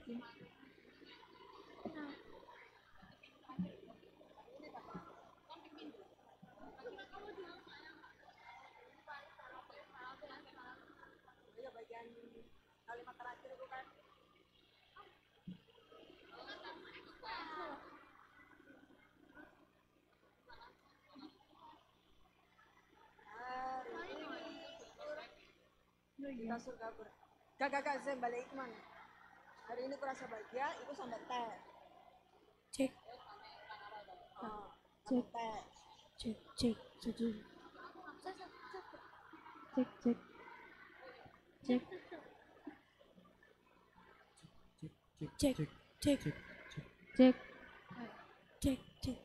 Kita surga Kakak saya balik mana? Hari ini kurasa bahagia, itu sampai teh. Cek. Oh, Cek. teh. Cek, cek, cek, cek, cek, cek, cek, cek, cek, cek, cek.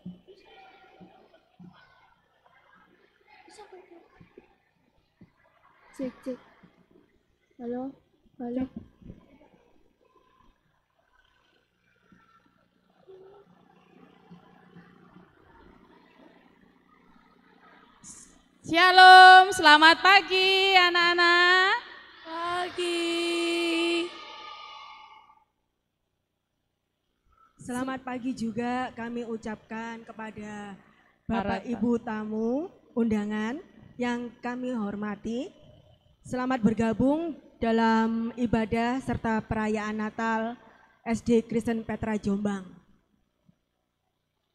Cek, cek. Halo, halo. Shalom, selamat pagi anak-anak. Pagi. Selamat pagi juga kami ucapkan kepada Para Bapak Ibu tamu undangan yang kami hormati. Selamat bergabung dalam ibadah serta perayaan Natal SD Kristen Petra Jombang.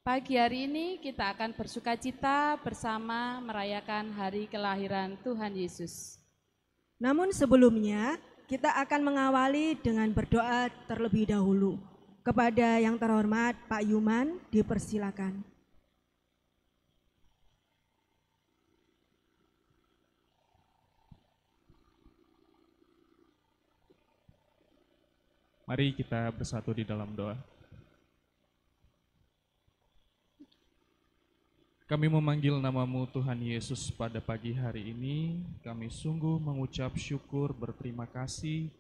Pagi hari ini kita akan bersukacita bersama merayakan hari kelahiran Tuhan Yesus. Namun sebelumnya kita akan mengawali dengan berdoa terlebih dahulu. Kepada yang terhormat Pak Yuman dipersilakan. Mari kita bersatu di dalam doa. Kami memanggil namamu Tuhan Yesus pada pagi hari ini. Kami sungguh mengucap syukur berterima kasih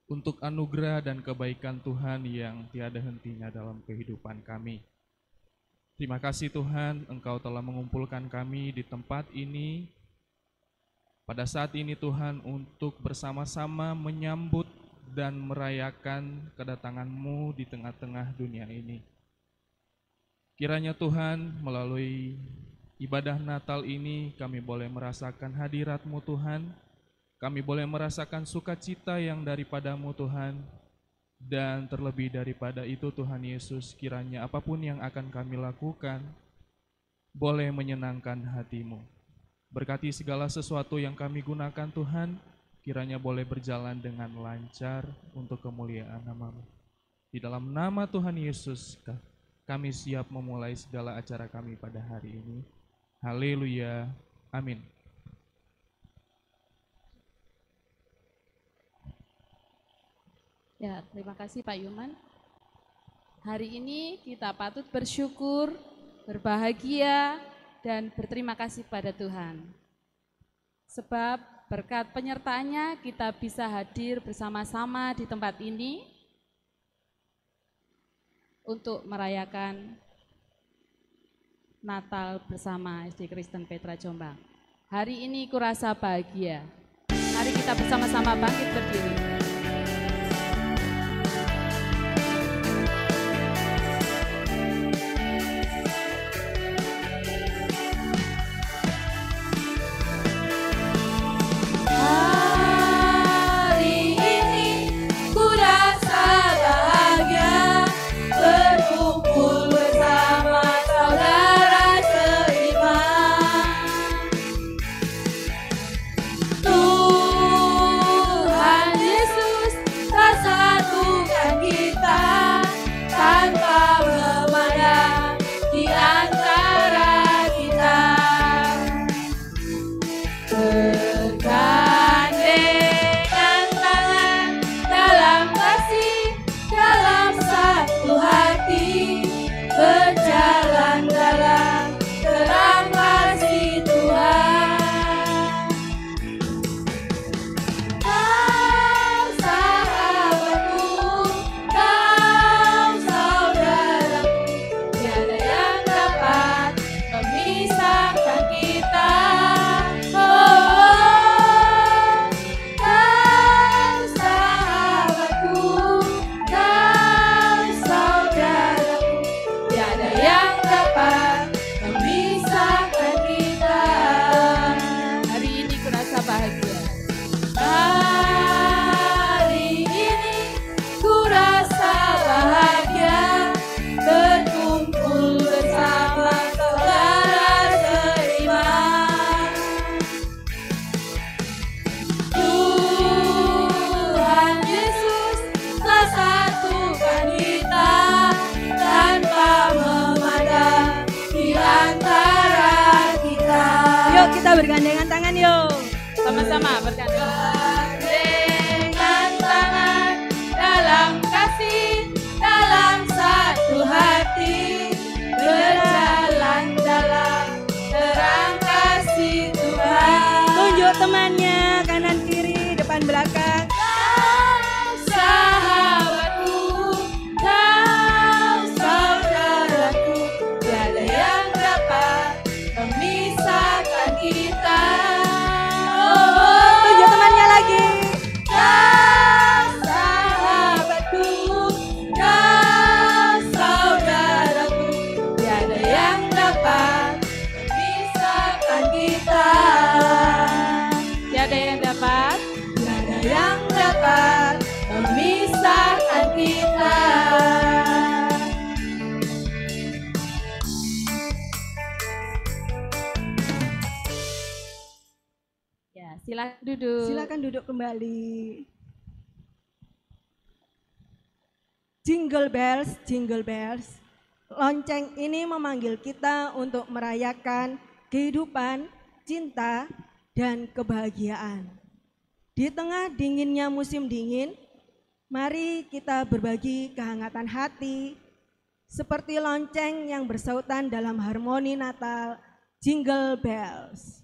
untuk anugerah dan kebaikan Tuhan yang tiada hentinya dalam kehidupan kami. Terima kasih Tuhan, Engkau telah mengumpulkan kami di tempat ini pada saat ini Tuhan untuk bersama-sama menyambut dan merayakan kedatangan-Mu di tengah-tengah dunia ini. Kiranya Tuhan melalui ibadah Natal ini kami boleh merasakan hadirat-Mu Tuhan, kami boleh merasakan sukacita yang daripada-Mu Tuhan, dan terlebih daripada itu Tuhan Yesus, kiranya apapun yang akan kami lakukan boleh menyenangkan hati-Mu. Berkati segala sesuatu yang kami gunakan Tuhan, kiranya boleh berjalan dengan lancar untuk kemuliaan nama-Mu. Di dalam nama Tuhan Yesus, kami siap memulai segala acara kami pada hari ini. Haleluya. Amin. Ya, terima kasih Pak Yuman. Hari ini kita patut bersyukur, berbahagia, dan berterima kasih pada Tuhan. Sebab berkat penyertaannya kita bisa hadir bersama-sama di tempat ini untuk merayakan Natal bersama SD Kristen Petra Jombang. Hari ini kurasa bahagia. Mari kita bersama-sama bangkit berdiri. Tuhan Yesus bersama bergandengan tangan dalam kasih, dalam satu hati, berjalan dalam terang kasih Tuhan. Tunjuk temannya kanan kiri depan belakang. Kau sahabatku, kau saudaraku, tiada yang dapat memisahkan kita. Tunjuk temannya lagi. Kau sahabatku, kau saudaraku, tiada yang dapat memisahkan kita. Tiada yang dapat, tiada yang dapat memisahkan kita. Ya, silakan duduk. Silakan duduk kembali. Jingle bells, jingle bells. Lonceng ini memanggil kita untuk merayakan kehidupan, cinta, dan kebahagiaan. Di tengah dinginnya musim dingin, mari kita berbagi kehangatan hati seperti lonceng yang bersautan dalam harmoni Natal, jingle bells.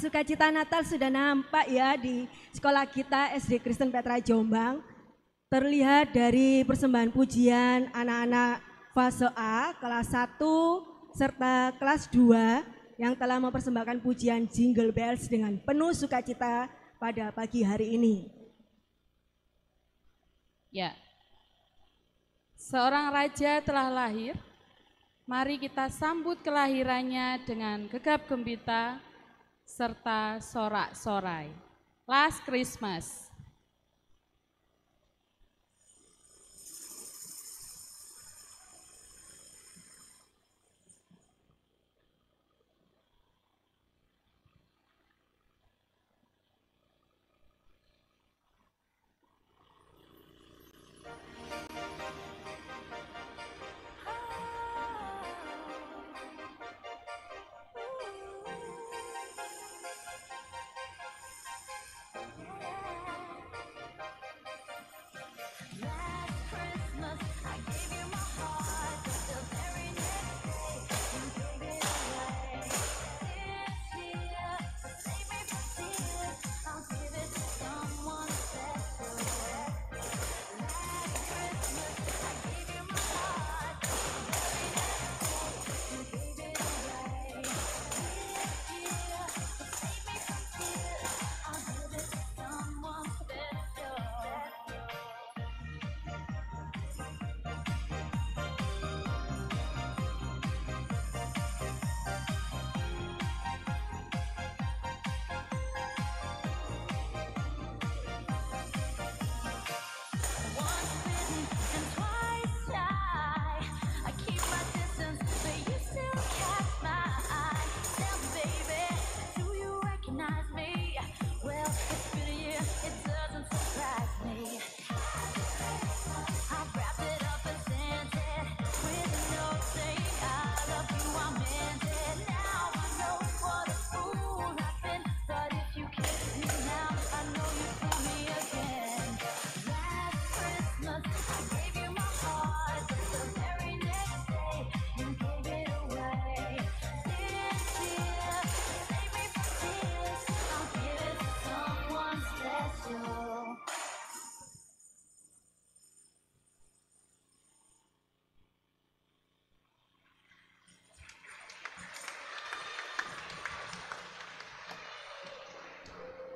sukacita Natal sudah nampak ya di sekolah kita SD Kristen Petra Jombang. Terlihat dari persembahan pujian anak-anak fase A, kelas 1, serta kelas 2 yang telah mempersembahkan pujian Jingle Bells dengan penuh sukacita pada pagi hari ini. Ya, seorang raja telah lahir. Mari kita sambut kelahirannya dengan gegap gembira serta sorak-sorai. Last Christmas.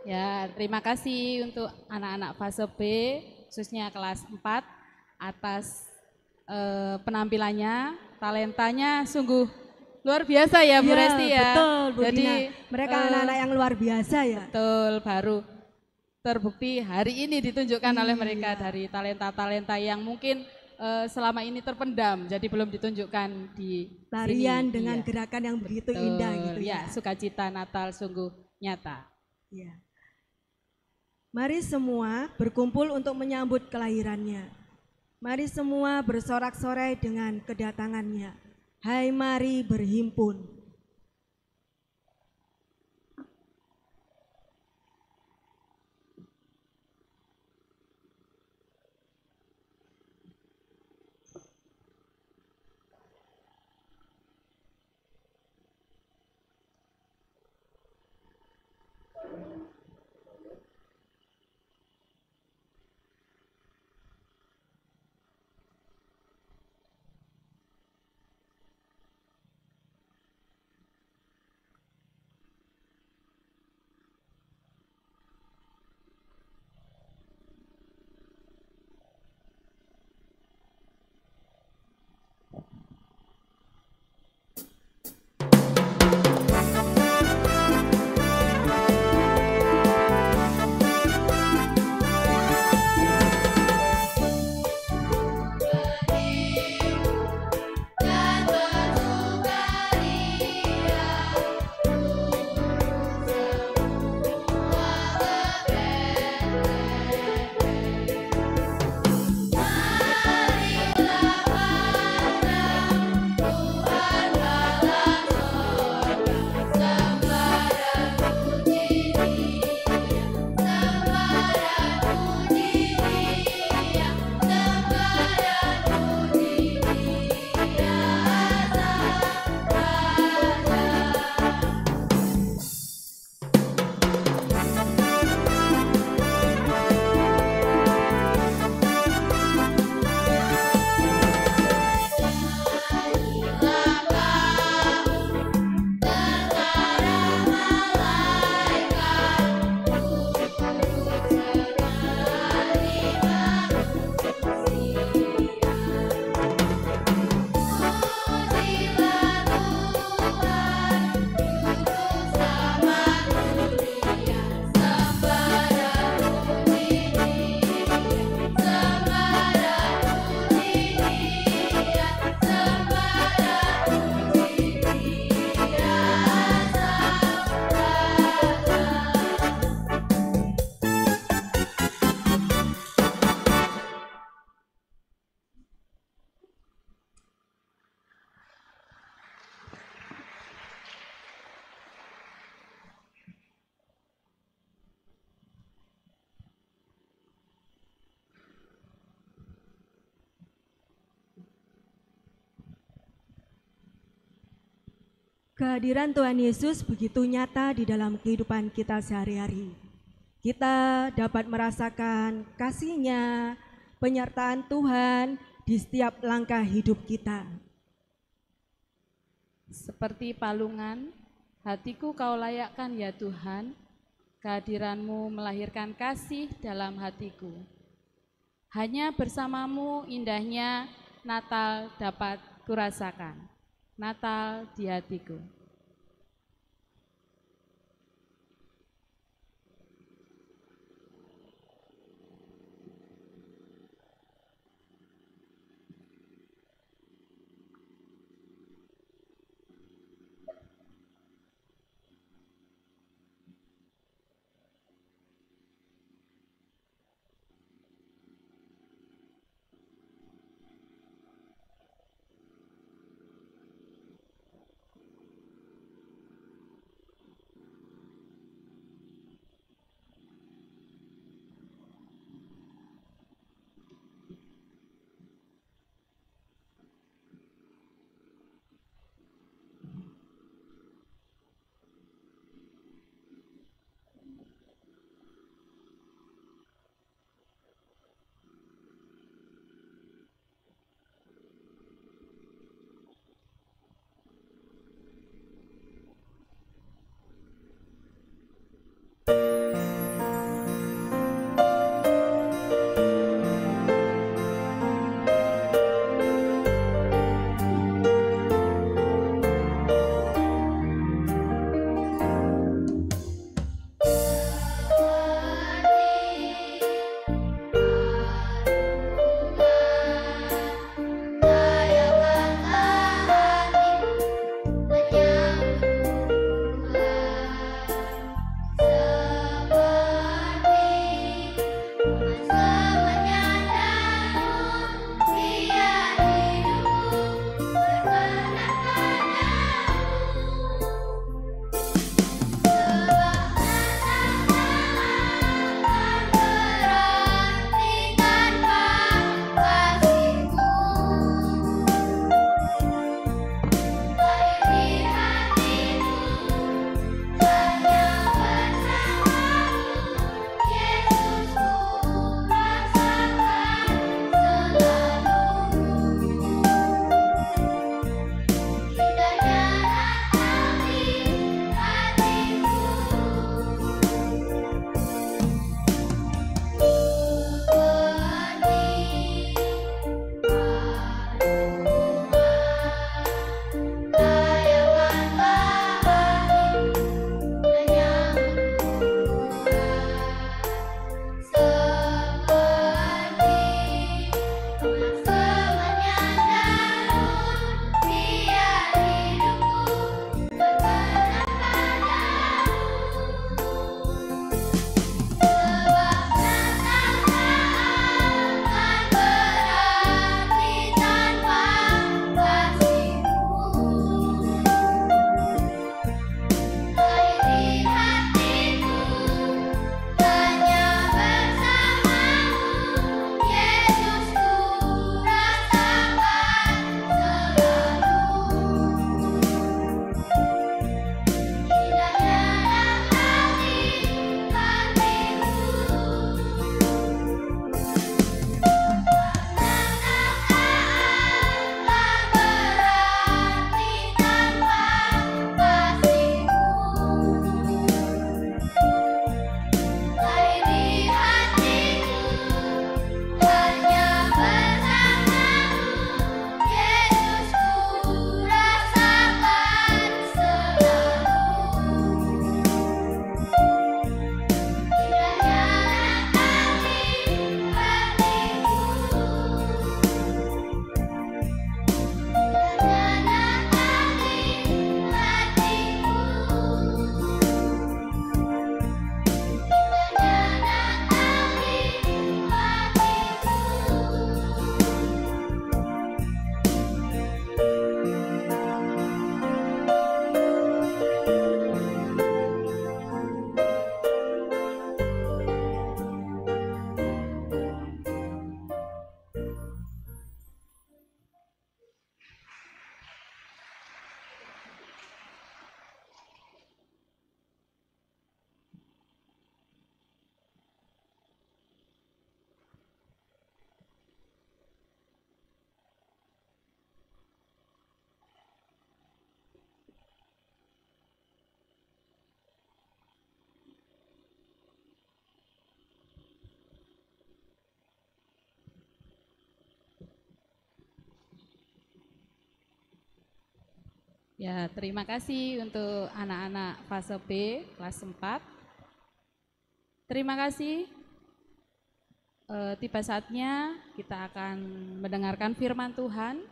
Ya, terima kasih untuk anak-anak fase B, khususnya kelas 4, atas penampilannya, talentanya sungguh luar biasa ya Bu Resti ya. Betul Bu Jadi Dina. Mereka anak-anak yang luar biasa ya. betul, baru terbukti hari ini ditunjukkan oleh mereka dari talenta-talenta yang mungkin selama ini terpendam, jadi belum ditunjukkan di Tarian sini. dengan Iya. gerakan yang begitu Betul, indah gitu ya. ya. Sukacita Natal sungguh nyata. Ya. Mari semua berkumpul untuk menyambut kelahirannya. Mari semua bersorak-sorai dengan kedatangannya. Hai mari berhimpun. Kehadiran Tuhan Yesus begitu nyata di dalam kehidupan kita sehari-hari. Kita dapat merasakan kasih-Nya, penyertaan Tuhan di setiap langkah hidup kita. Seperti palungan, hatiku Kau layakkan ya Tuhan, kehadiran-Mu melahirkan kasih dalam hatiku. Hanya bersama-Mu indahnya Natal dapat kurasakan. Natal di hatiku. Ya, terima kasih untuk anak-anak fase B kelas 4. Terima kasih. Tiba saatnya kita akan mendengarkan firman Tuhan.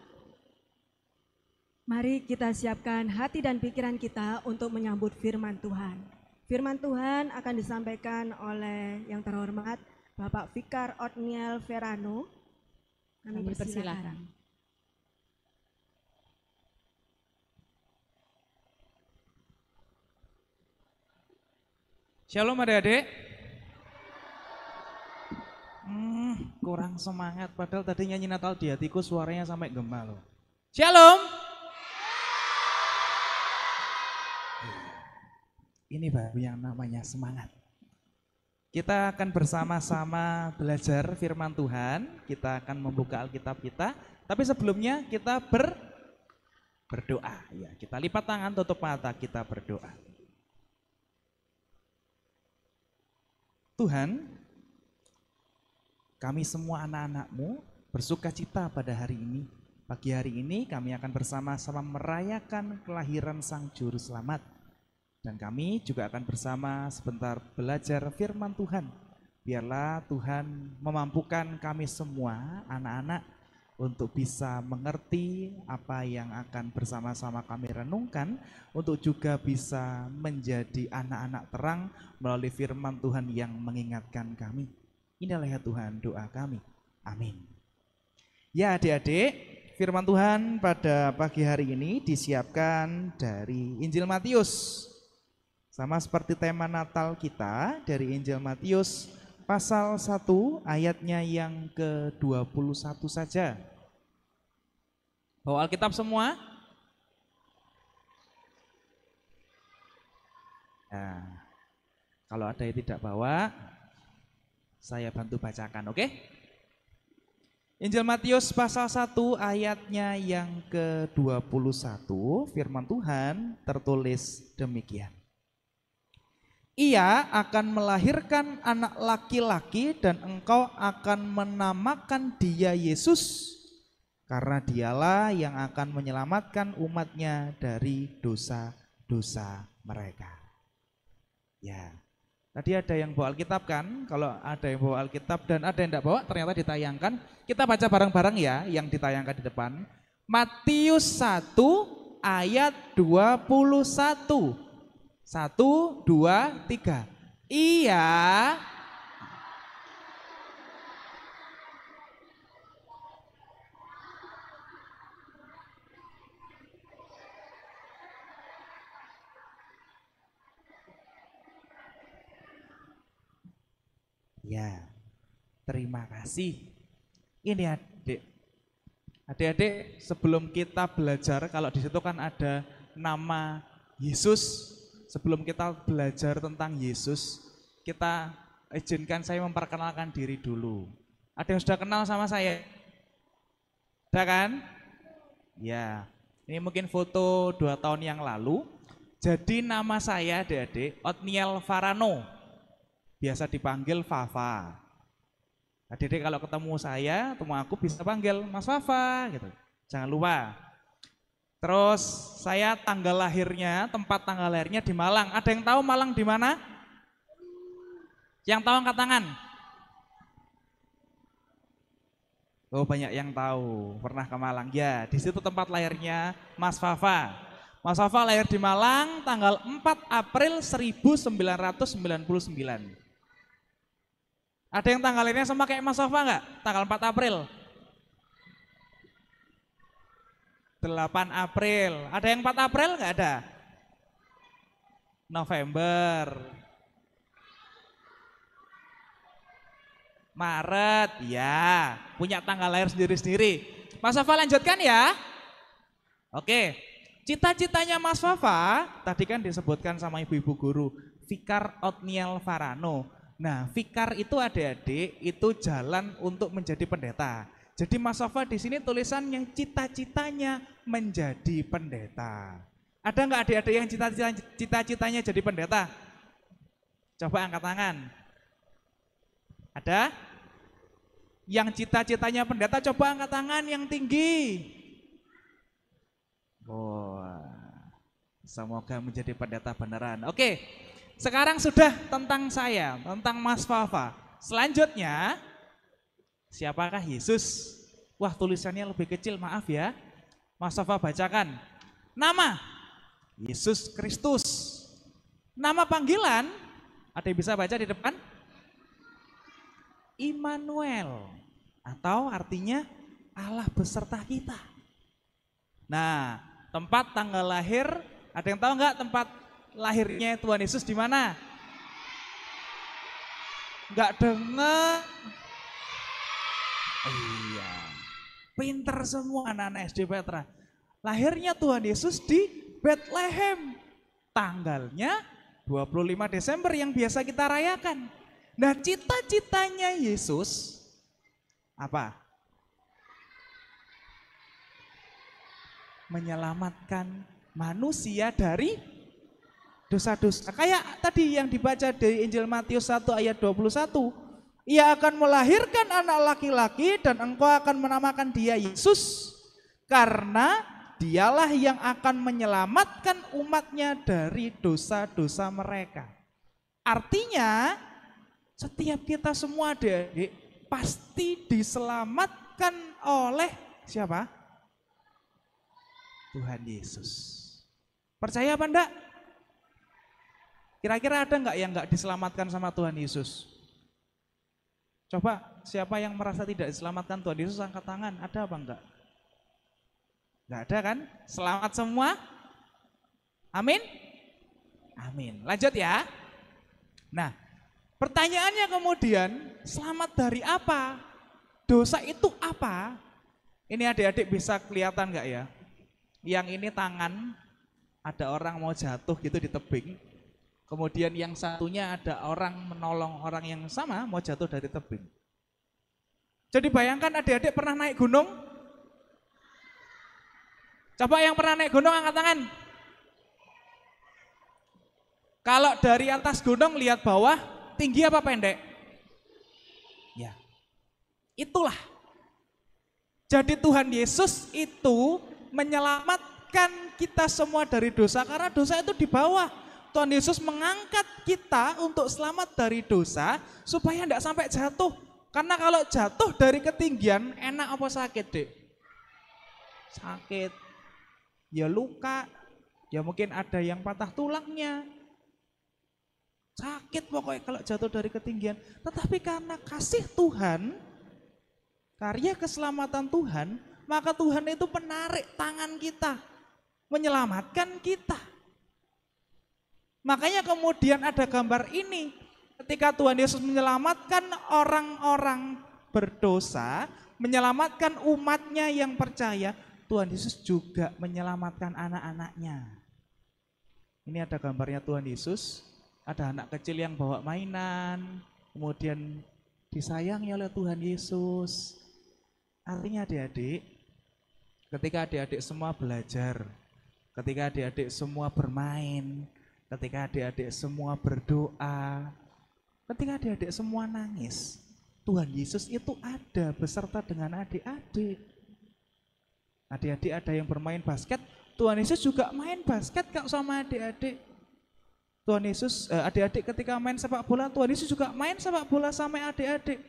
Mari kita siapkan hati dan pikiran kita untuk menyambut firman Tuhan. Firman Tuhan akan disampaikan oleh yang terhormat Bapak Vikar Otniel Verano. Kami persilakan. Shalom adik-adik. Kurang semangat padahal tadi nyanyi Natal di hatiku suaranya sampai gema loh. Shalom. Ini baru yang namanya semangat. Kita akan bersama-sama belajar firman Tuhan. Kita akan membuka Alkitab kita. Tapi sebelumnya kita berdoa. Ya, kita lipat tangan, tutup mata, kita berdoa. Tuhan, kami semua anak-anak-Mu bersuka cita pada hari ini. Pagi hari ini kami akan bersama-sama merayakan kelahiran Sang Juru Selamat. Dan kami juga akan bersama sebentar belajar firman Tuhan. Biarlah Tuhan memampukan kami semua anak-anak untuk bisa mengerti apa yang akan bersama-sama kami renungkan, untuk juga bisa menjadi anak-anak terang melalui firman Tuhan yang mengingatkan kami. Inilah ya Tuhan doa kami. Amin. Ya adik-adik, firman Tuhan pada pagi hari ini disiapkan dari Injil Matius. Sama seperti tema Natal kita dari Injil Matius pasal 1 ayatnya yang ke-21 saja. Bawa Alkitab semua? Nah, kalau ada yang tidak bawa, saya bantu bacakan, oke? Injil Matius pasal 1 ayatnya yang ke-21, firman Tuhan tertulis demikian. Ia akan melahirkan anak laki-laki dan engkau akan menamakan dia Yesus, karena dialah yang akan menyelamatkan umatnya dari dosa-dosa mereka. Ya, tadi ada yang bawa Alkitab kan? Kalau ada yang bawa Alkitab dan ada yang tidak bawa, ternyata ditayangkan. Kita baca bareng-bareng ya yang ditayangkan di depan. Matius 1 ayat 21. 1, 2, 3. Ia ya, terima kasih. Ini adik-adik, sebelum kita belajar, kalau di situ kan ada nama Yesus. Sebelum kita belajar tentang Yesus, kita izinkan saya memperkenalkan diri dulu. Ada yang sudah kenal sama saya? Ada kan? Ya, ini mungkin foto 2 tahun yang lalu. Jadi nama saya adik-adik Otniel Verano, biasa dipanggil Fafa. Adik-adik kalau ketemu saya, ketemu aku bisa panggil Mas Fafa gitu. Jangan lupa. Terus saya tanggal lahirnya, tempat tanggal lahirnya di Malang. Ada yang tahu Malang di mana? Yang tahu angkat tangan. Oh, banyak yang tahu, pernah ke Malang. Ya, di situ tempat lahirnya Mas Fafa. Mas Fafa lahir di Malang tanggal 4 April 1999. Ada yang tanggal lahirnya sama kayak Mas Fafa enggak? Tanggal 4 April. 8 April. Ada yang 4 April enggak ada? November. Maret, ya. Punya tanggal lahir sendiri-sendiri. Mas Fafa lanjutkan ya. Oke. Cita-citanya Mas Fafa, tadi kan disebutkan sama ibu-ibu guru, Vikar Otniel Verano. Nah, Vikar itu adik-adik, itu jalan untuk menjadi pendeta. Jadi Mas Fafa di sini tulisan yang cita-citanya menjadi pendeta. Ada nggak adik-adik yang cita-citanya jadi pendeta? Coba angkat tangan. Ada? Yang cita-citanya pendeta coba angkat tangan yang tinggi. Wah. Semoga menjadi pendeta beneran. Oke, sekarang sudah tentang saya, tentang Mas Fafa. Selanjutnya, siapakah Yesus? Wah, tulisannya lebih kecil, maaf ya. Mas Fafa bacakan. Nama, Yesus Kristus. Nama panggilan, ada yang bisa baca di depan? Immanuel, atau artinya Allah beserta kita. Nah, tempat tanggal lahir, ada yang tahu nggak tempat lahirnya Tuhan Yesus di mana? Nggak dengar? Iya, pinter semua anak-anak SD Petra. Lahirnya Tuhan Yesus di Bethlehem. Tanggalnya 25 Desember yang biasa kita rayakan. Nah, cita-citanya Yesus apa? Menyelamatkan manusia dari dosa-dosa. Kayak tadi yang dibaca dari Injil Matius 1 ayat 21. Ia akan melahirkan anak laki-laki dan engkau akan menamakan dia Yesus. Karena dialah yang akan menyelamatkan umatnya dari dosa-dosa mereka. Artinya setiap kita semua adik-adik pasti diselamatkan oleh siapa? Tuhan Yesus. Percaya apa enggak? Kira-kira ada enggak yang enggak diselamatkan sama Tuhan Yesus? Coba siapa yang merasa tidak diselamatkan Tuhan Yesus angkat tangan, ada apa enggak? Enggak ada kan? Selamat semua? Amin? Amin. Lanjut ya. Nah, pertanyaannya kemudian, selamat dari apa? Dosa itu apa? Ini adik-adik bisa kelihatan enggak ya? Yang ini tangan, ada orang mau jatuh gitu di tebing. Kemudian yang satunya ada orang menolong orang yang sama mau jatuh dari tebing. Jadi bayangkan adik-adik pernah naik gunung? Coba yang pernah naik gunung angkat tangan. Kalau dari atas gunung lihat bawah, tinggi apa pendek? Ya, itulah. Jadi Tuhan Yesus itu menyelamatkan kita semua dari dosa, karena dosa itu di bawah. Tuhan Yesus mengangkat kita untuk selamat dari dosa supaya tidak sampai jatuh. Karena kalau jatuh dari ketinggian enak apa sakit, Dek? Sakit. Ya luka, ya mungkin ada yang patah tulangnya. Sakit pokoknya kalau jatuh dari ketinggian. Tetapi karena kasih Tuhan, karya keselamatan Tuhan, maka Tuhan itu menarik tangan kita, menyelamatkan kita. Makanya kemudian ada gambar ini, ketika Tuhan Yesus menyelamatkan orang-orang berdosa, menyelamatkan umatnya yang percaya, Tuhan Yesus juga menyelamatkan anak-anaknya. Ini ada gambarnya Tuhan Yesus, ada anak kecil yang bawa mainan, kemudian disayangi oleh Tuhan Yesus. Artinya adik-adik, ketika adik-adik semua belajar, ketika adik-adik semua bermain, ketika adik-adik semua berdoa, ketika adik-adik semua nangis, Tuhan Yesus itu ada beserta dengan adik-adik. Adik-adik ada yang bermain basket, Tuhan Yesus juga main basket kok sama adik-adik. Tuhan Yesus, adik-adik ketika main sepak bola, Tuhan Yesus juga main sepak bola sama adik-adik.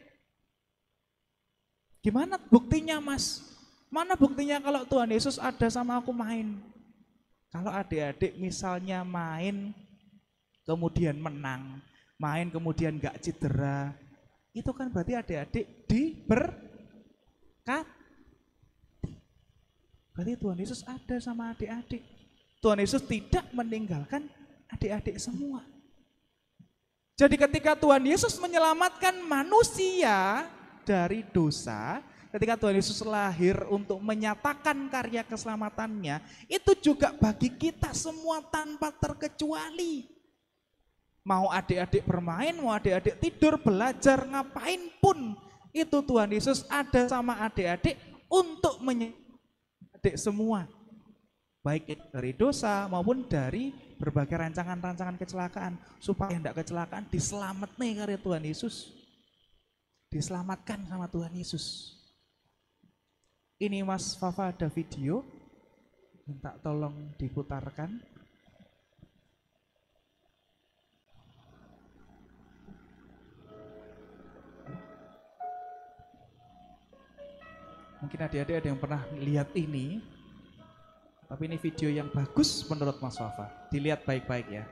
Gimana buktinya, Mas? Mana buktinya kalau Tuhan Yesus ada sama aku main? Kalau adik-adik misalnya main, kemudian menang, main kemudian gak cedera, itu kan berarti adik-adik diberkati. Berarti Tuhan Yesus ada sama adik-adik. Tuhan Yesus tidak meninggalkan adik-adik semua. Jadi ketika Tuhan Yesus menyelamatkan manusia dari dosa, ketika Tuhan Yesus lahir untuk menyatakan karya keselamatannya, itu juga bagi kita semua tanpa terkecuali. Mau adik-adik bermain, mau adik-adik tidur, belajar, ngapain pun, itu Tuhan Yesus ada sama adik-adik untuk menyelamatkan adik semua. Baik dari dosa maupun dari berbagai rancangan-rancangan kecelakaan. Supaya tidak kecelakaan, diselamat nih karya Tuhan Yesus. Diselamatkan sama Tuhan Yesus. Ini Mas Fafa ada video, minta tolong diputarkan. Mungkin adik-adik ada yang pernah lihat ini, tapi ini video yang bagus menurut Mas Wafa. Dilihat baik-baik ya.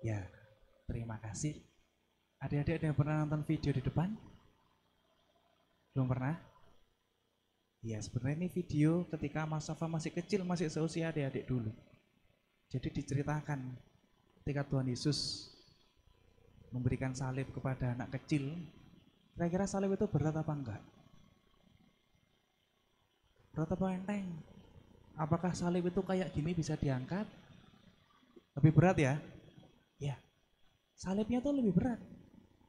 Ya, terima kasih. Adik-adik ada yang pernah nonton video di depan? Belum pernah? Ya, sebenarnya ini video ketika Mas Safa masih kecil, masih seusia adik-adik dulu. Jadi diceritakan ketika Tuhan Yesus memberikan salib kepada anak kecil, kira-kira salib itu berat apa enggak? Berat apa enteng? Apakah salib itu kayak gini bisa diangkat? Lebih berat ya? Ya, salibnya tuh lebih berat.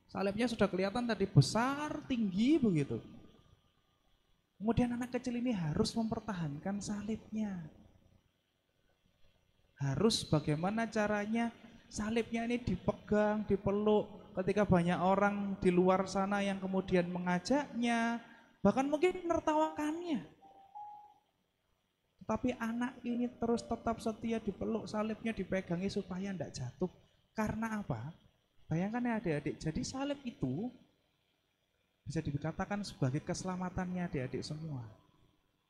Salibnya sudah kelihatan tadi besar, tinggi begitu. Kemudian anak kecil ini harus mempertahankan salibnya. Harus bagaimana caranya salibnya ini dipegang, dipeluk. Ketika banyak orang di luar sana yang kemudian mengajaknya, bahkan mungkin menertawakannya. Tapi anak ini terus tetap setia dipeluk, salibnya dipegangi supaya tidak jatuh. Karena apa? Bayangkan ya adik-adik, jadi salib itu bisa dikatakan sebagai keselamatannya adik-adik semua.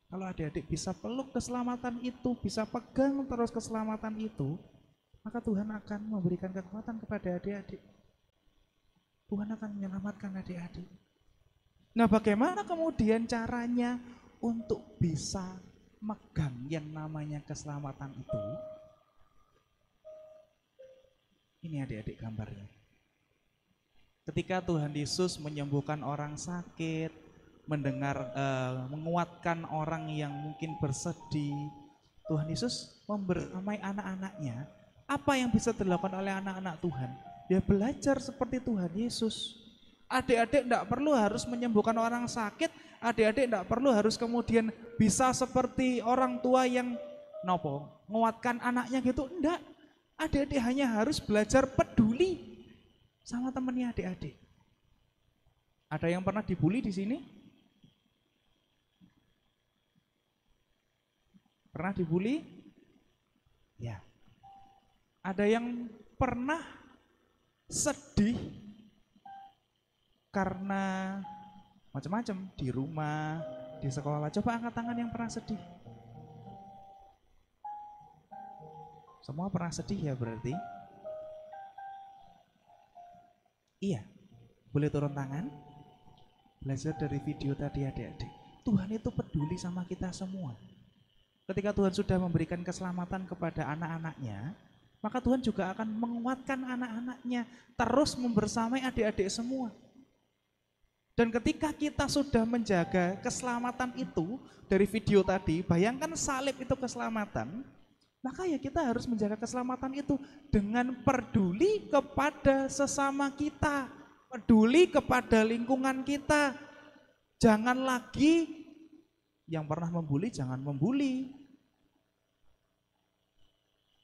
Kalau adik-adik bisa peluk keselamatan itu, bisa pegang terus keselamatan itu, maka Tuhan akan memberikan kekuatan kepada adik-adik. Tuhan akan menyelamatkan adik-adik. Nah, bagaimana kemudian caranya untuk bisa megang yang namanya keselamatan itu? Ini adik-adik gambarnya. Ketika Tuhan Yesus menyembuhkan orang sakit, menguatkan orang yang mungkin bersedih, Tuhan Yesus membersamai anak-anaknya. Apa yang bisa dilakukan oleh anak-anak Tuhan? Ya belajar seperti Tuhan Yesus. Adik-adik tidak perlu harus menyembuhkan orang sakit, adik-adik tidak perlu harus kemudian bisa seperti orang tua yang menguatkan anaknya gitu, enggak. Adik-adik hanya harus belajar peduli sama temannya adik-adik. Ada yang pernah dibully di sini? Pernah dibully? Ya. Ada yang pernah sedih karena macam-macam di rumah, di sekolah? Coba angkat tangan yang pernah sedih. Semua pernah sedih ya berarti? Iya. Boleh turun tangan? Belajar dari video tadi adik-adik. Tuhan itu peduli sama kita semua. Ketika Tuhan sudah memberikan keselamatan kepada anak-anaknya, maka Tuhan juga akan menguatkan anak-anaknya, terus membersamai adik-adik semua. Dan ketika kita sudah menjaga keselamatan itu, dari video tadi, bayangkan salib itu keselamatan, maka ya kita harus menjaga keselamatan itu dengan peduli kepada sesama kita, peduli kepada lingkungan kita. Jangan lagi yang pernah membuli, jangan membuli.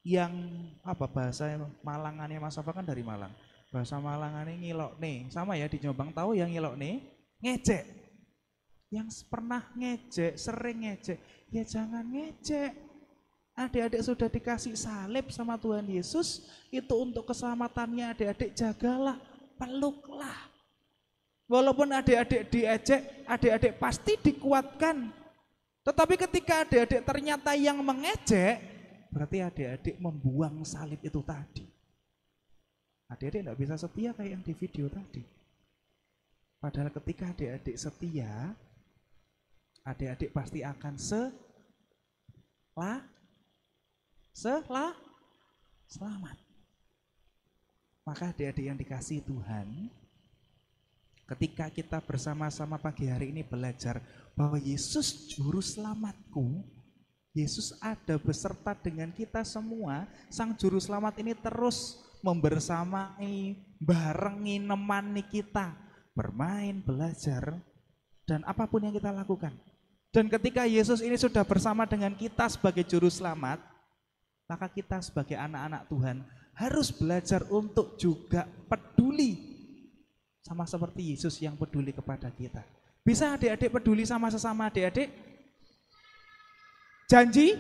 Yang bahasa Malangannya Mas Safa kan dari Malang. Bahasa Malangannya ngilok nih, sama ya di Jombang tahu yang ngilok nih, ngejek. Yang pernah ngejek, sering ngejek, ya jangan ngejek. Adik-adik sudah dikasih salib sama Tuhan Yesus, itu untuk keselamatannya adik-adik, jagalah, peluklah. Walaupun adik-adik diejek, adik-adik pasti dikuatkan. Tetapi ketika adik-adik ternyata yang mengejek, berarti adik-adik membuang salib itu tadi. Adik-adik tidak bisa setia kayak yang di video tadi. Padahal ketika adik-adik setia, adik-adik pasti akan selamat. Maka adik-adik yang dikasihi Tuhan, ketika kita bersama-sama pagi hari ini belajar bahwa Yesus juru selamatku, Yesus ada beserta dengan kita semua. Sang juru selamat ini terus membersamai, barengi, nemani kita bermain, belajar, dan apapun yang kita lakukan. Dan ketika Yesus ini sudah bersama dengan kita sebagai juru selamat, maka kita sebagai anak-anak Tuhan harus belajar untuk juga peduli sama seperti Yesus yang peduli kepada kita. Bisa adik-adik peduli sama sesama adik-adik? Janji?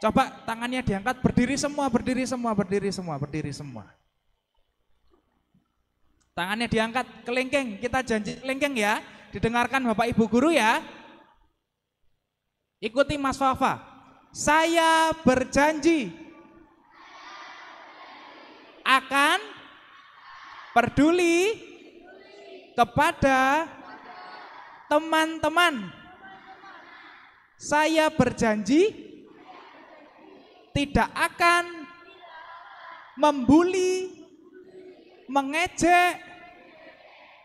Coba tangannya diangkat, berdiri semua, berdiri semua, berdiri semua, berdiri semua. Tangannya diangkat, kelengkeng, kita janji kelengkeng ya. Didengarkan Bapak Ibu Guru ya. Ikuti Mas Fafa. Saya berjanji akan peduli kepada teman-teman. Saya berjanji tidak akan membuli, mengejek,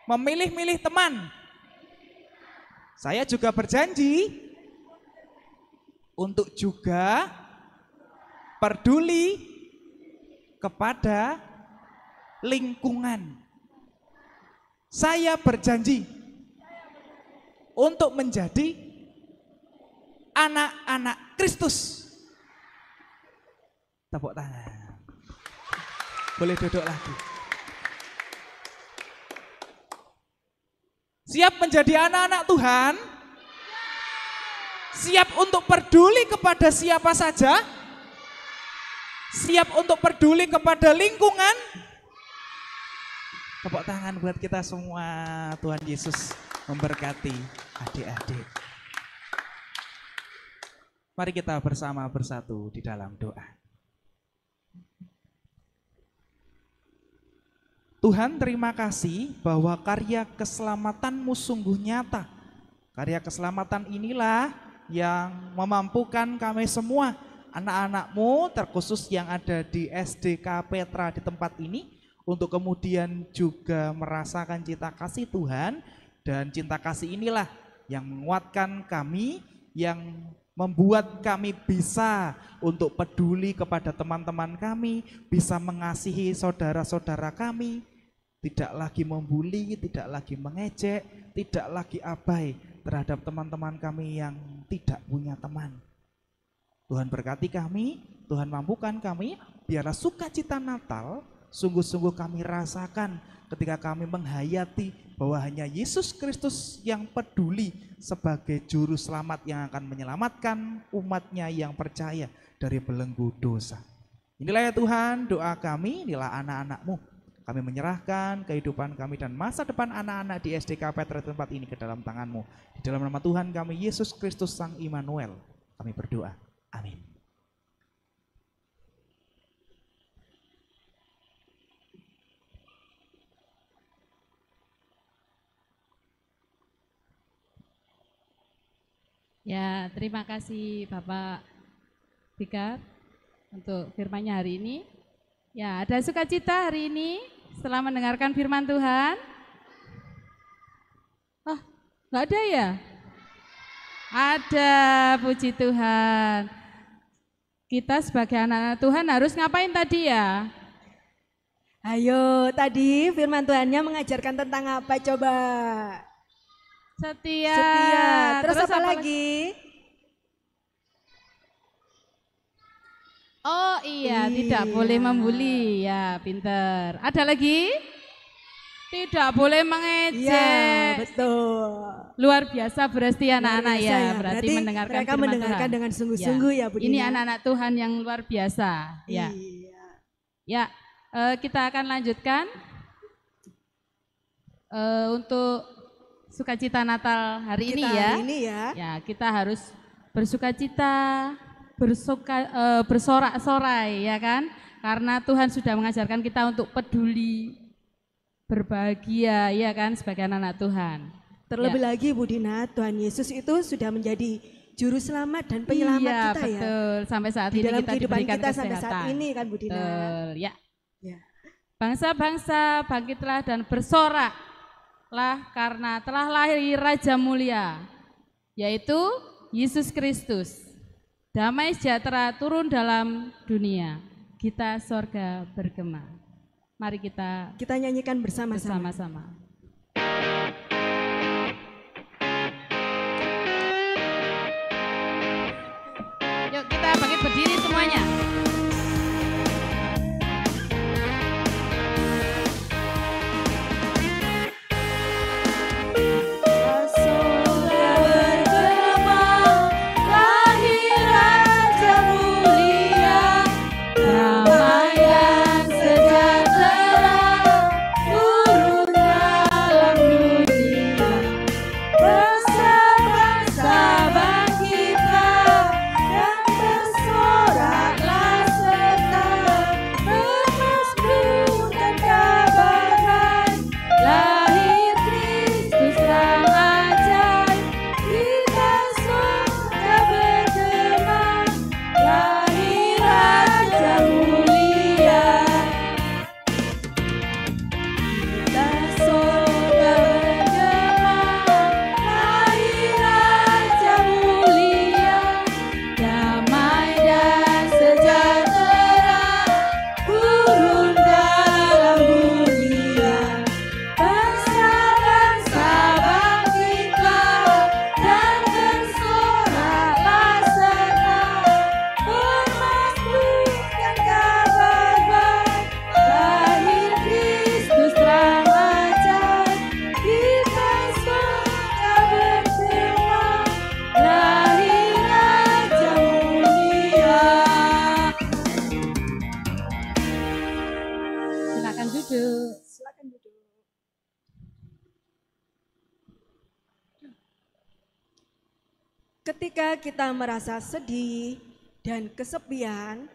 memilih-milih teman. Saya juga berjanji untuk juga peduli kepada lingkungan. Saya berjanji untuk menjadi anak-anak Kristus. Tepuk tangan. Boleh duduk lagi. Siap menjadi anak-anak Tuhan? Siap untuk peduli kepada siapa saja? Siap untuk peduli kepada lingkungan? Tepuk tangan buat kita semua. Tuhan Yesus memberkati adik-adik. Mari kita bersama bersatu di dalam doa. Tuhan, terima kasih bahwa karya keselamatan-Mu sungguh nyata. Karya keselamatan inilah yang memampukan kami semua, anak-anak-Mu terkhusus yang ada di SDK Petra di tempat ini, untuk kemudian juga merasakan cinta kasih Tuhan. Dan cinta kasih inilah yang menguatkan kami, yang membuat kami bisa untuk peduli kepada teman-teman kami, bisa mengasihi saudara-saudara kami, tidak lagi membuli, tidak lagi mengejek, tidak lagi abai terhadap teman-teman kami yang tidak punya teman. Tuhan berkati kami, Tuhan mampukan kami, biarlah sukacita Natal sungguh-sungguh kami rasakan ketika kami menghayati bahwa hanya Yesus Kristus yang peduli sebagai juru selamat yang akan menyelamatkan umatnya yang percaya dari belenggu dosa. Inilah ya Tuhan doa kami, inilah anak-anak-Mu. Kami menyerahkan kehidupan kami dan masa depan anak-anak di SDK Petra tempat ini ke dalam tangan-Mu. Di dalam nama Tuhan kami Yesus Kristus Sang Immanuel, kami berdoa. Amin. Ya, terima kasih Bapak Bikar untuk firman-Nya hari ini. Ya, ada sukacita hari ini setelah mendengarkan firman Tuhan. Oh, nggak ada ya? Ada, puji Tuhan. Kita sebagai anak-anak Tuhan harus ngapain tadi ya? Ayo, tadi firman Tuhannya mengajarkan tentang apa coba? Setia. Setia. Terus apa lagi? Oh iya, tidak boleh membuli. Ya, pinter. Ada lagi? Tidak boleh mengejek. Iya, betul. Luar biasa berarti anak-anak ya. Berarti mendengarkan mereka firman mendengarkan Tuhan. dengan sungguh-sungguh ya, Bu Dina. Ini anak-anak Tuhan yang luar biasa. Ya. Iya. Ya, kita akan lanjutkan untuk sukacita Natal hari ini ya. Hari ini ya. Ya, kita harus bersukacita, bersorak-sorai ya kan? Karena Tuhan sudah mengajarkan kita untuk peduli, berbahagia ya kan sebagai anak-anak Tuhan. Terlebih lagi Bu Dina, Tuhan Yesus itu sudah menjadi juru selamat dan penyelamat kita betul. ya. Betul, sampai saat di ini dalam kita kehidupan diberikan kita kesehatan. sampai saat ini kan Bu Dina. Betul, ya. Ya. Bangsa-bangsa bangkitlah dan bersoraklah karena telah lahir Raja Mulia, yaitu Yesus Kristus. Damai sejahtera turun dalam dunia, kita sorga bergema. Mari kita nyanyikan bersama-sama. Yuk kita bangkit berdiri semuanya. Damai dan sejahtera turunlah duduk. Silakan duduk. Ketika kita merasa sedih dan kesepian,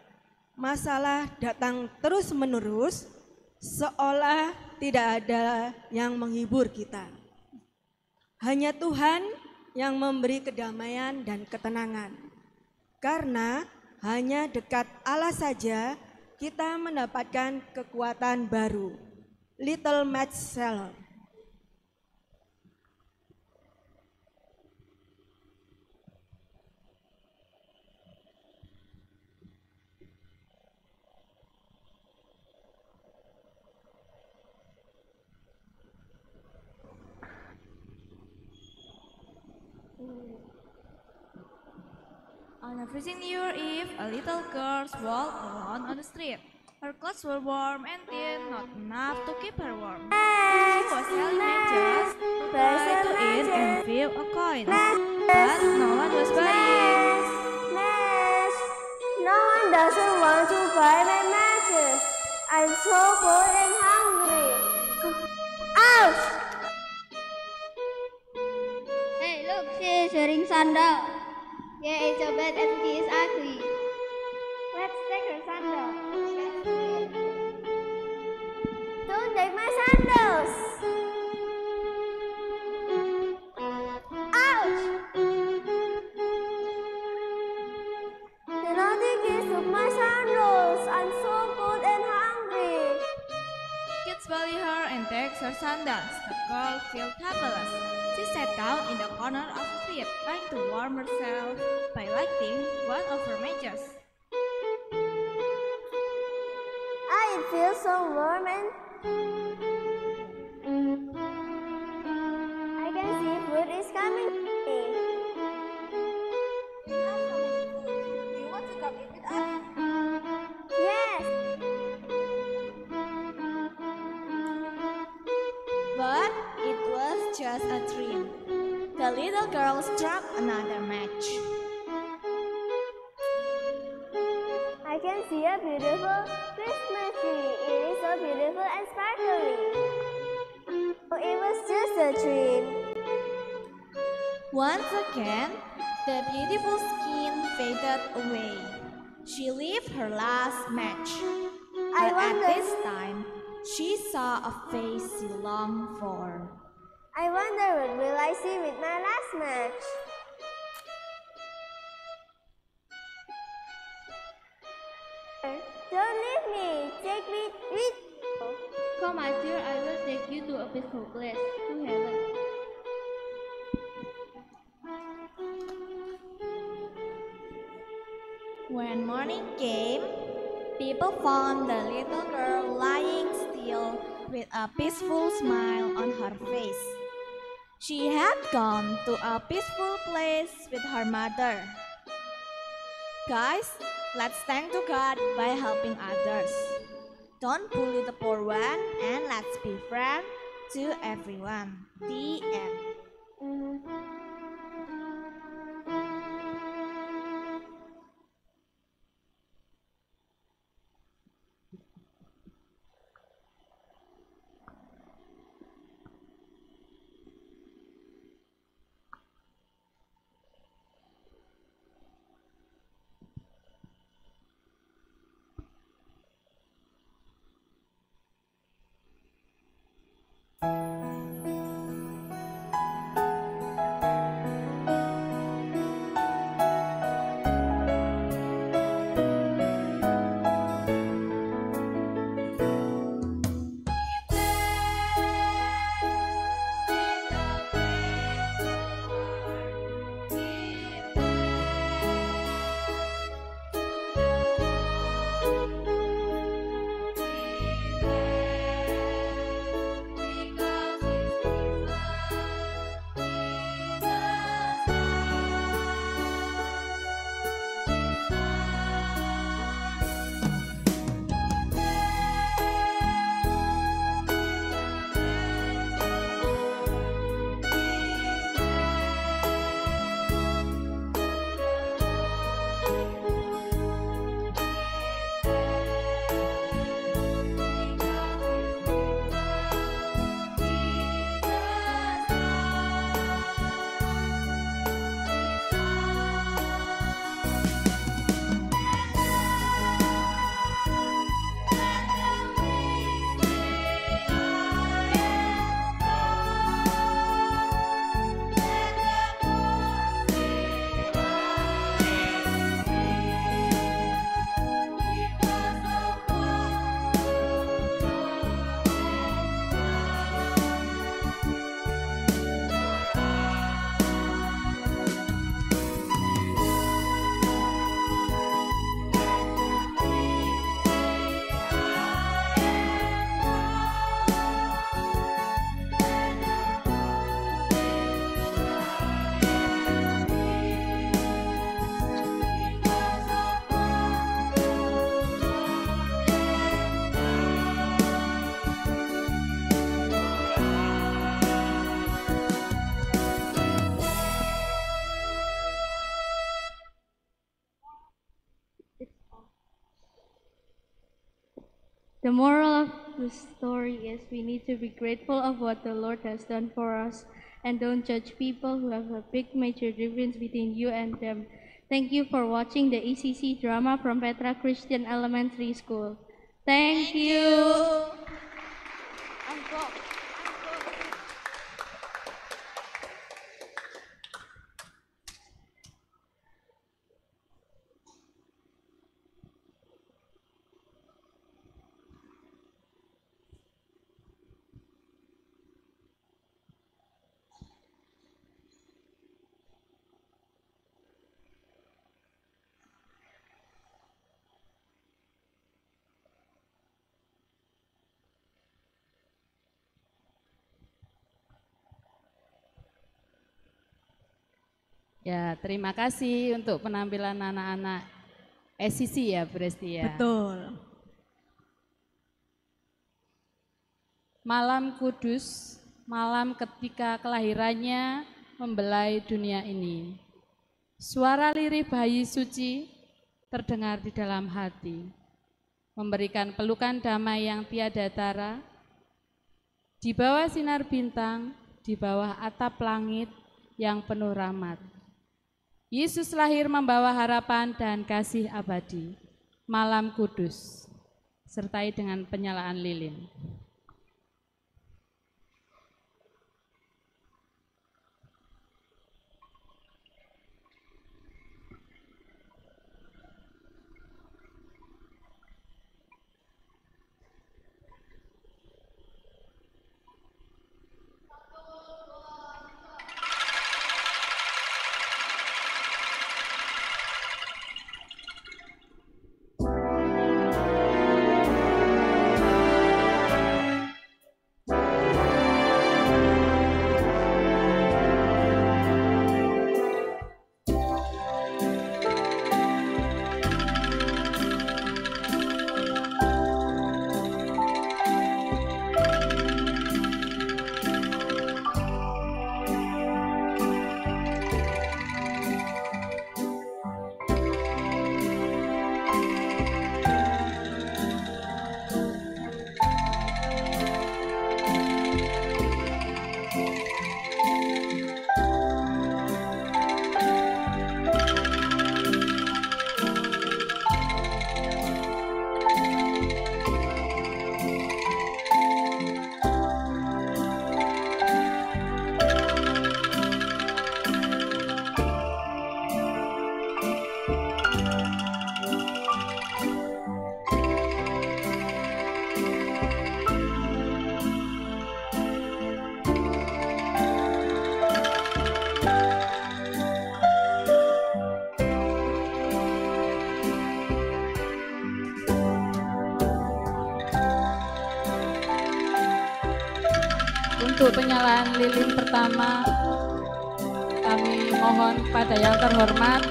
masalah datang terus-menerus, seolah tidak ada yang menghibur kita. Hanya Tuhan yang memberi kedamaian dan ketenangan. Karena hanya dekat Allah saja kita mendapatkan kekuatan baru. Little Match Seller. On a freezing New Year Eve, a little girl walked alone on the street. Her clothes were warm and thin, not enough to keep her warm. She was selling matches, tried to eat and fill a coin, but no one was buying. No one doesn't want to buy my matches. I'm so bored and hungry. Ouch! Hey, look, she is wearing sandal. Yeah, it's so bad and she is ugly. Let's take her sandal. Don't take my sandals. Ouch! The naughty kids took my sandals. I'm so cold and hungry. Kids bully her and takes her sandals. The girl felt helpless. She sat down in the corner of the street, trying to warm herself by lighting one of her matches. I feel so warm and I can see food is coming to me. You want to come eat with us? Yes. But it was just a dream. The little girl struck another match. I can see a beautiful Christmas tree. It is so beautiful and sparkly. Oh, it was just a dream. Once again, the beautiful skin faded away. She lit her last match. I But at wonder- this time, she saw a face she longed for. I wonder what will I see with my last match. Don't leave me. Take me with you. Come, my dear, I will take you to a peaceful place, to heaven. When morning came, people found the little girl lying still with a peaceful smile on her face. She had gone to a peaceful place with her mother. Guys, let's thank to God by helping others. Don't bully the poor one and let's be friends to everyone. The end. The moral of the story is we need to be grateful of what the Lord has done for us and don't judge people who have a big major difference between you and them. Thank you for watching the ECC drama from Petra Christian Elementary School. Thank you. Ya, terima kasih untuk penampilan anak-anak SCC ya, Bresti ya. Betul. Malam kudus, malam ketika kelahirannya membelai dunia ini. Suara lirih bayi suci terdengar di dalam hati, memberikan pelukan damai yang tiada tara. Di bawah sinar bintang, di bawah atap langit yang penuh rahmat. Yesus lahir membawa harapan dan kasih abadi. Malam kudus, sertai dengan penyalaan lilin. Untuk penyalaan lilin pertama, kami mohon kepada yang terhormat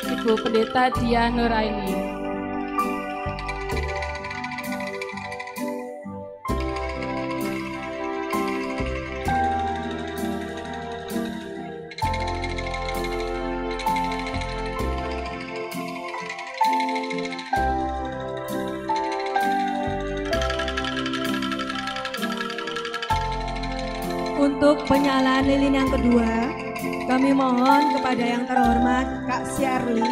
Ibu Pendeta Diah Nuraini. Untuk penyalaan lilin yang kedua, kami mohon kepada yang terhormat Kak Shirley.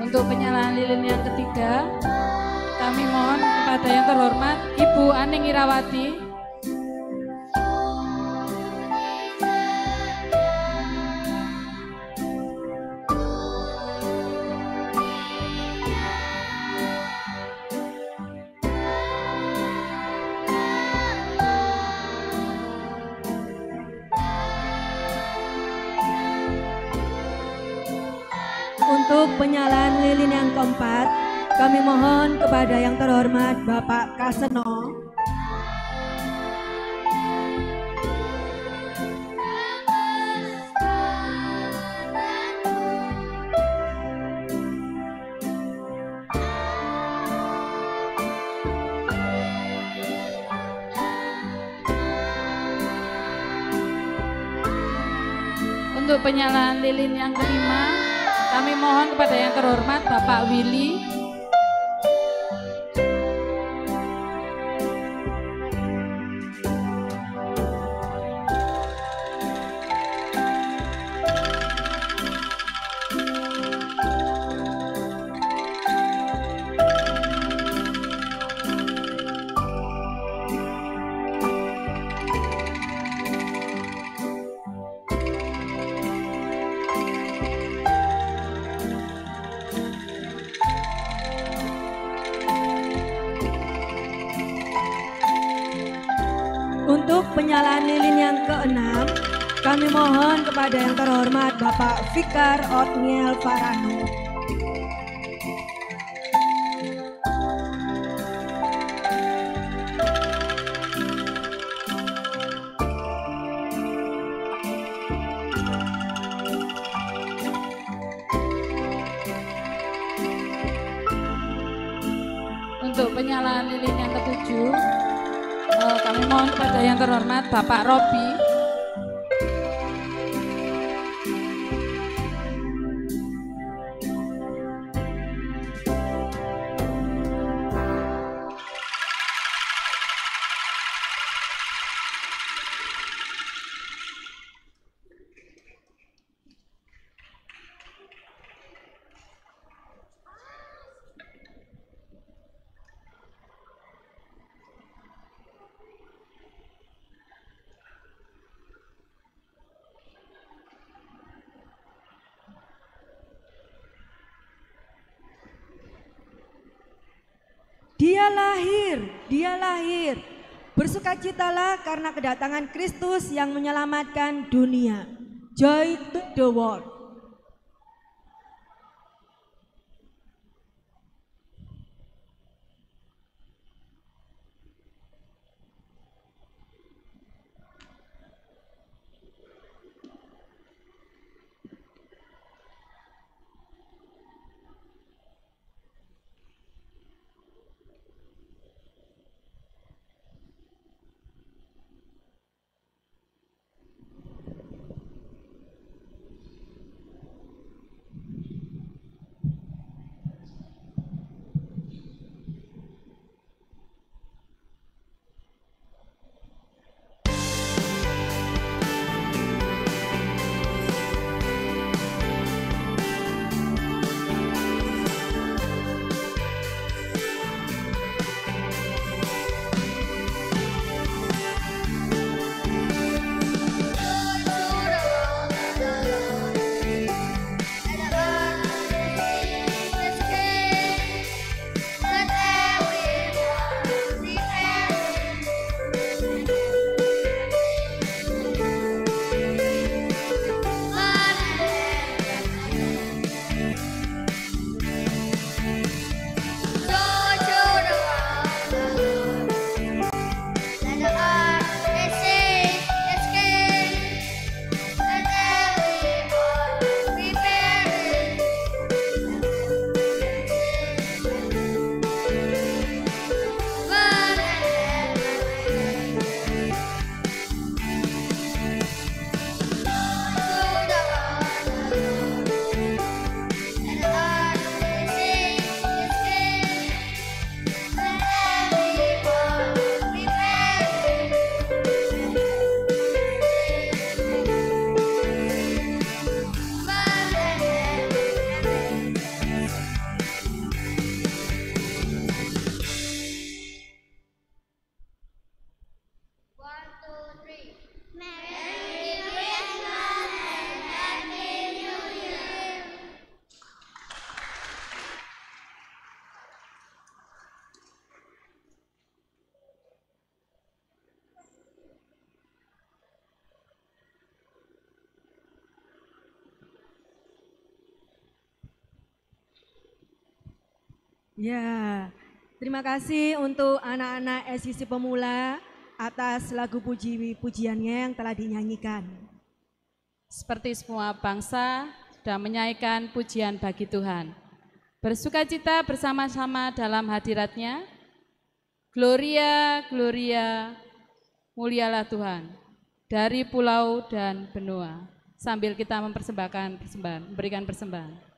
Untuk penyalaan lilin yang ketiga, kami mohon kepada yang terhormat Ibu Aning Irawati. Untuk penyalaan lilin yang keempat, kami mohon kepada yang terhormat Bapak Kaseno. Untuk penyalaan lilin yang kelima, kami mohon kepada yang terhormat Bapak Willy. Untuk penyalaan lilin yang keenam, kami mohon kepada yang terhormat Bapak Fikar Otniel Farano. Untuk penyalaan lilin yang ketujuh, kami mohon kepada yang terhormat Bapak Robi. Dia lahir. Bersukacitalah karena kedatangan Kristus yang menyelamatkan dunia. Joy to the world. Ya, terima kasih untuk anak-anak SIC Pemula atas lagu pujiannya yang telah dinyanyikan. Seperti semua bangsa sudah menyanyikan pujian bagi Tuhan. Bersukacita bersama-sama dalam hadirat-Nya. Gloria, gloria, mulialah Tuhan dari pulau dan benua. sambil kita mempersembahkan persembahan, memberikan persembahan.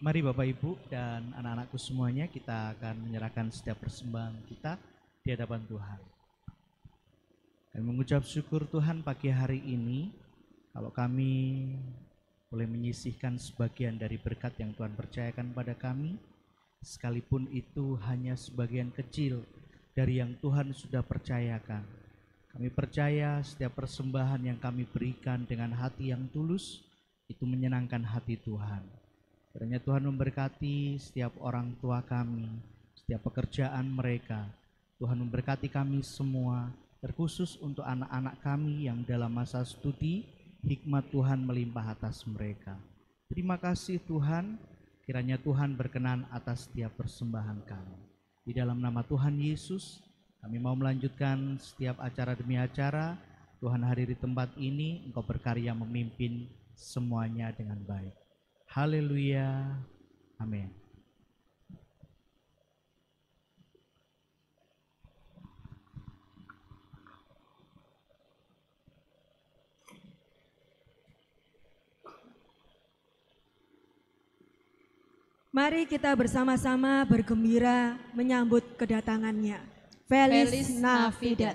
Mari Bapak Ibu dan anak-anakku semuanya, kita akan menyerahkan setiap persembahan kita di hadapan Tuhan. Dan mengucap syukur Tuhan pagi hari ini, kalau kami boleh menyisihkan sebagian dari berkat yang Tuhan percayakan pada kami, sekalipun itu hanya sebagian kecil dari yang Tuhan sudah percayakan. Kami percaya setiap persembahan yang kami berikan dengan hati yang tulus, itu menyenangkan hati Tuhan. Kiranya Tuhan memberkati setiap orang tua kami, setiap pekerjaan mereka. Tuhan memberkati kami semua, terkhusus untuk anak-anak kami yang dalam masa studi, hikmat Tuhan melimpah atas mereka. Terima kasih Tuhan, kiranya Tuhan berkenan atas setiap persembahan kami. Di dalam nama Tuhan Yesus, kami mau melanjutkan setiap acara demi acara. Tuhan hadir di tempat ini, Engkau berkarya memimpin semuanya dengan baik. Haleluya, amin. Mari kita bersama-sama bergembira menyambut kedatangannya. Feliz Navidad.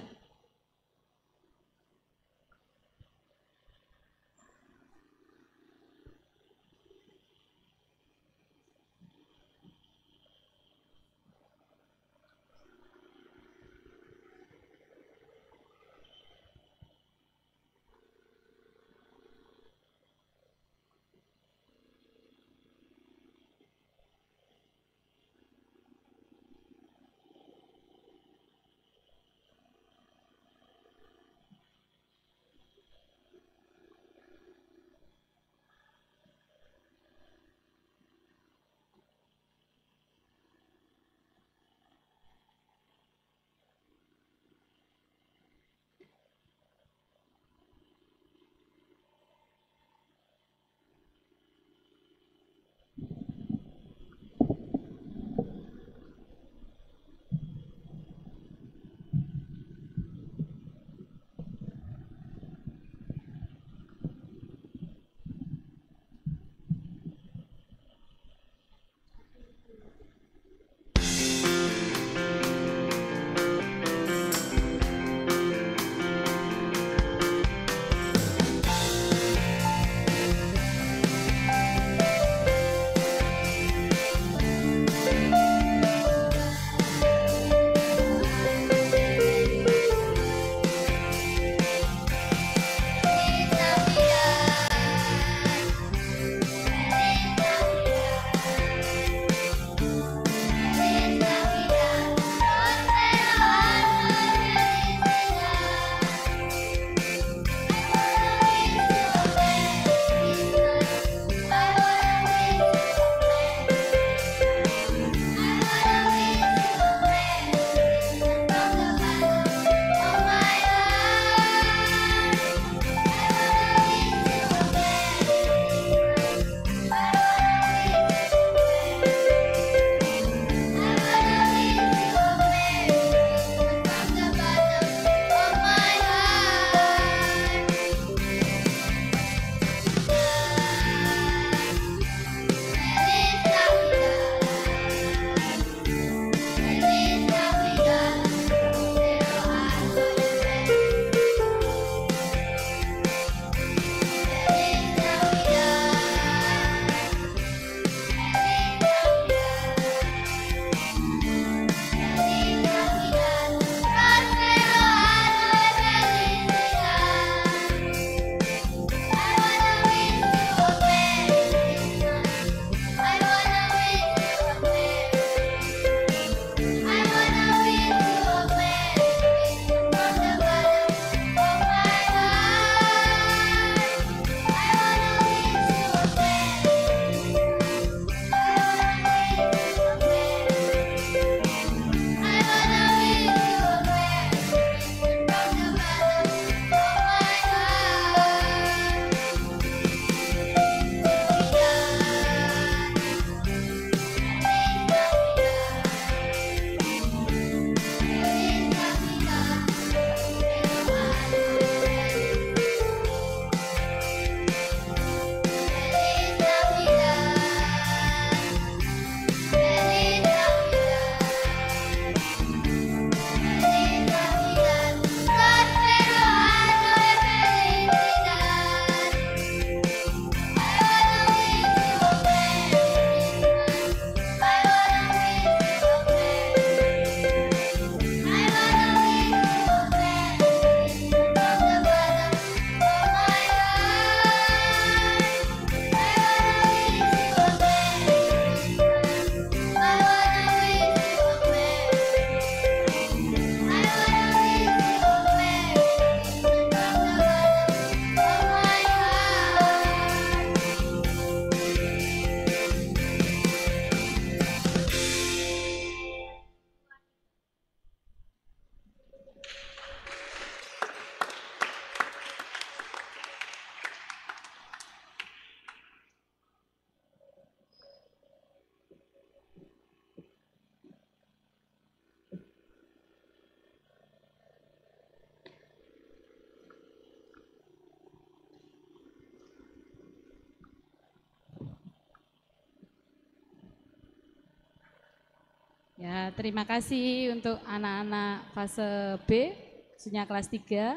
Ya, terima kasih untuk anak-anak fase B, khususnya kelas 3.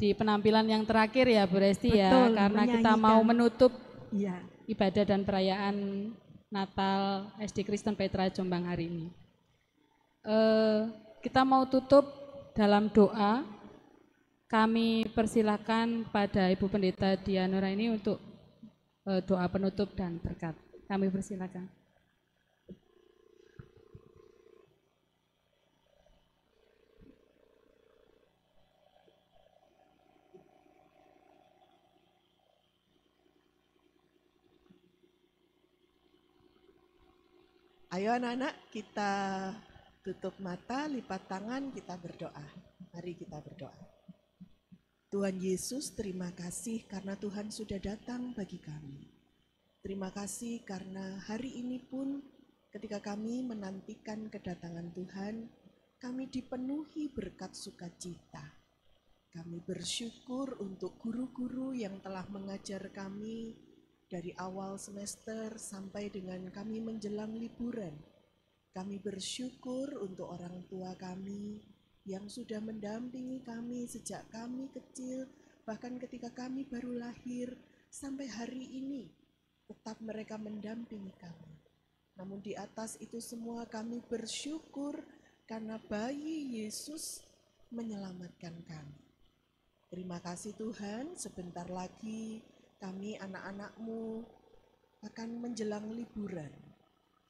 Di penampilan yang terakhir ya Bu Resti ya, Betul, karena kita mau menutup ibadah dan perayaan Natal SD Kristen Petra Jombang hari ini. Kita mau tutup dalam doa. Kami persilakan pada Ibu Pendeta Dianura ini untuk doa penutup dan berkat. Kami persilakan. Ayo anak-anak, kita tutup mata, lipat tangan, kita berdoa. Mari kita berdoa. Tuhan Yesus, terima kasih karena Tuhan sudah datang bagi kami. Terima kasih karena hari ini pun ketika kami menantikan kedatangan Tuhan, kami dipenuhi berkat sukacita. Kami bersyukur untuk guru-guru yang telah mengajar kami dari awal semester sampai dengan kami menjelang liburan. Kami bersyukur untuk orang tua kami yang sudah mendampingi kami sejak kami kecil, bahkan ketika kami baru lahir sampai hari ini, tetap mereka mendampingi kami. Namun di atas itu semua kami bersyukur karena bayi Yesus menyelamatkan kami. Terima kasih Tuhan, sebentar lagi kami anak-anak-Mu akan menjelang liburan.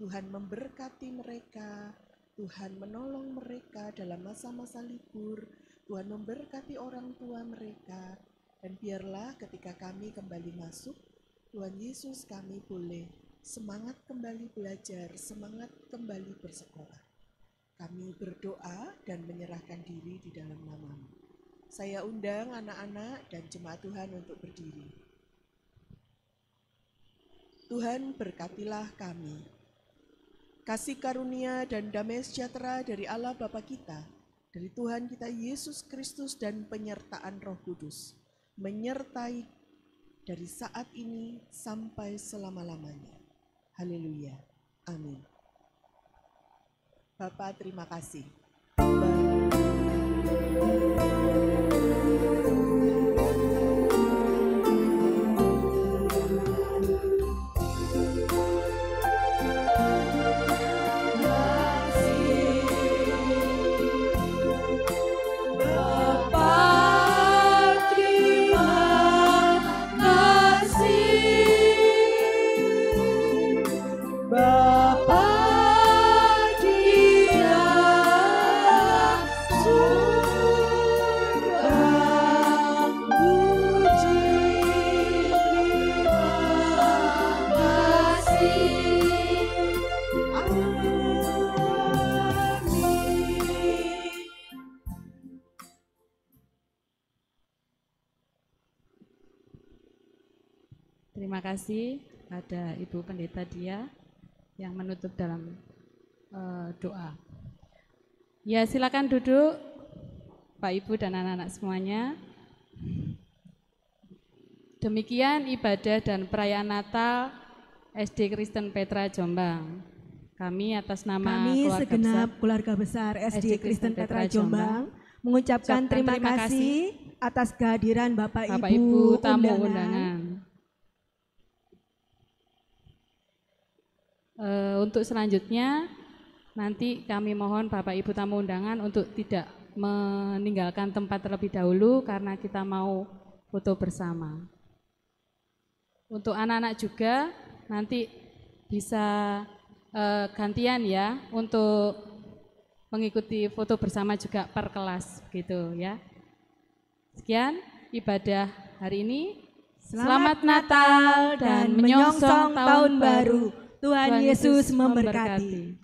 Tuhan memberkati mereka, Tuhan menolong mereka dalam masa-masa libur, Tuhan memberkati orang tua mereka, dan biarlah ketika kami kembali masuk, Tuhan Yesus kami boleh semangat kembali belajar, semangat kembali bersekolah. Kami berdoa dan menyerahkan diri di dalam nama-Mu. Saya undang anak-anak dan jemaat Tuhan untuk berdiri. Tuhan berkatilah kami. Kasih karunia dan damai sejahtera dari Allah Bapa kita, dari Tuhan kita Yesus Kristus dan penyertaan Roh Kudus, menyertai dari saat ini sampai selama-lamanya. Haleluya. Amin. Bapak terima kasih. Terima kasih pada Ibu Pendeta Dia yang menutup dalam doa. Ya, silakan duduk Pak Ibu dan anak-anak semuanya. Demikian ibadah dan perayaan Natal SD Kristen Petra Jombang. Kami atas nama segenap keluarga besar SD Kristen Petra Jombang mengucapkan terima kasih atas kehadiran Bapak Ibu tamu undangan. Untuk selanjutnya nanti kami mohon Bapak Ibu tamu undangan untuk tidak meninggalkan tempat terlebih dahulu karena kita mau foto bersama. Untuk anak-anak juga nanti bisa gantian ya untuk mengikuti foto bersama juga per kelas gitu ya. Sekian ibadah hari ini. Selamat Natal dan menyongsong tahun baru. Tuhan Yesus memberkati.